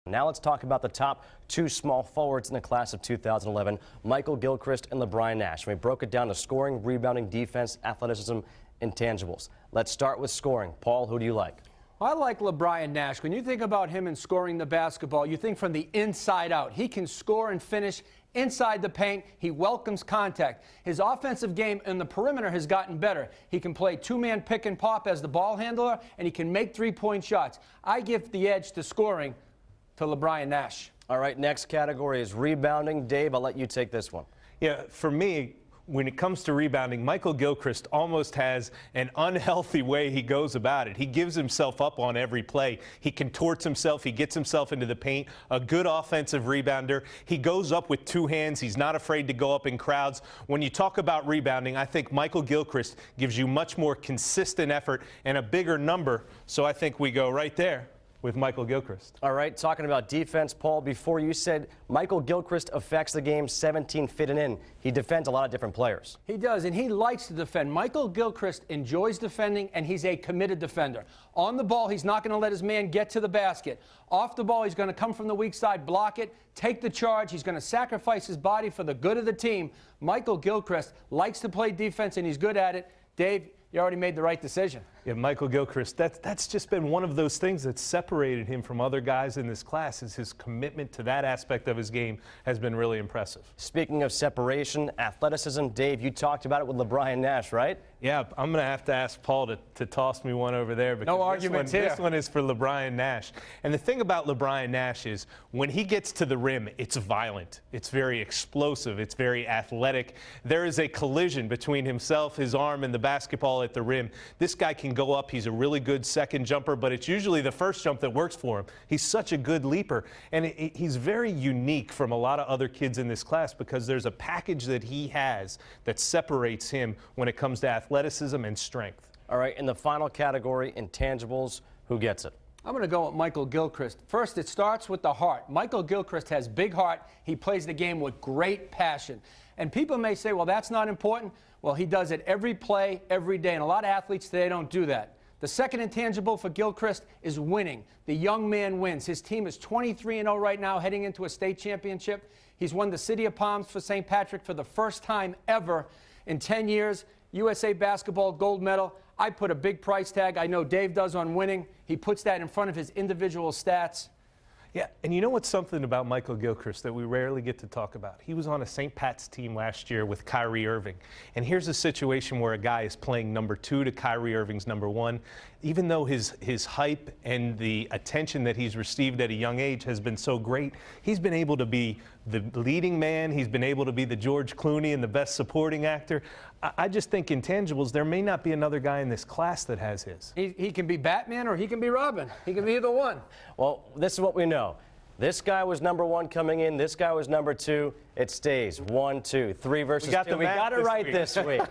Now let's talk about the top two small forwards in the class of 2011, Michael Gilchrist and Nash. We broke it down to scoring, rebounding, defense, athleticism, intangibles. Let's start with scoring. Paul, who do you like? I like Nash. When you think about him and scoring the basketball, you think from the inside out. He can score and finish inside the paint. He welcomes contact. His offensive game in the perimeter has gotten better. He can play two-man pick and pop as the ball handler, and he can make three-point shots. I give the edge to scoring to Nash. All right, next category is rebounding. Dave, I'll let you take this one. Yeah, for me, when it comes to rebounding, Michael Gilchrist almost has an unhealthy way he goes about it. He gives himself up on every play. He contorts himself. He gets himself into the paint. A good offensive rebounder. He goes up with two hands. He's not afraid to go up in crowds. When you talk about rebounding, I think Michael Gilchrist gives you much more consistent effort and a bigger number. So I think we go right there with Michael Gilchrist. All right, talking about defense, Paul, before you said Michael Gilchrist affects the game 17 feet and in. He defends a lot of different players. He does, and he likes to defend. Michael Gilchrist enjoys defending, and he's a committed defender. On the ball, he's not going to let his man get to the basket. Off the ball, he's going to come from the weak side, block it, take the charge. He's going to sacrifice his body for the good of the team. Michael Gilchrist likes to play defense, and he's good at it. Dave, you already made the right decision. Yeah, Michael Gilchrist, that's just been one of those things that separated him from other guys in this class, is his commitment to that aspect of his game has been really impressive. Speaking of separation, athleticism, Dave, you talked about it with Nash, right? Yeah, I'm going to have to ask Paul to toss me one over there. Because no arguments here. This one is for Nash. And the thing about Nash is when he gets to the rim, it's violent. It's very explosive. It's very athletic. There is a collision between himself, his arm, and the basketball at the rim. This guy can go up. He's a really good second jumper, but it's usually the first jump that works for him. He's such a good leaper. And he's very unique from a lot of other kids in this class because there's a package that he has that separates him when it comes to athleticism and strength. All right, in the final category, intangibles, who gets it? I'm going to go with Michael Gilchrist. First, it starts with the heart. Michael Gilchrist has big heart. He plays the game with great passion. And people may say, well, that's not important. Well, he does it every play, every day. And a lot of athletes today don't do that. The second intangible for Gilchrist is winning. The young man wins. His team is 23-0 right now, heading into a state championship. He's won the City of Palms for St. Patrick for the first time ever in 10 years. USA basketball gold medal. I put a big price tag. I know Dave does on winning. He puts that in front of his individual stats. Yeah, and you know what's something about Michael Gilchrist that we rarely get to talk about? He was on a St. Pat's team last year with Kyrie Irving. And here's a situation where a guy is playing number 2 to Kyrie Irving's number 1. Even though his hype and the attention that he's received at a young age has been so great, he's been able to be the leading man. He's been able to be the George Clooney and the best supporting actor. I just think intangibles, there may not be another guy in this class that has his. He can be Batman or he can be Robin. He can be either one. Well, this is what we know. This guy was number 1 coming in. This guy was number 2. It stays 1, 2, 3 versus 2. We got it right this week.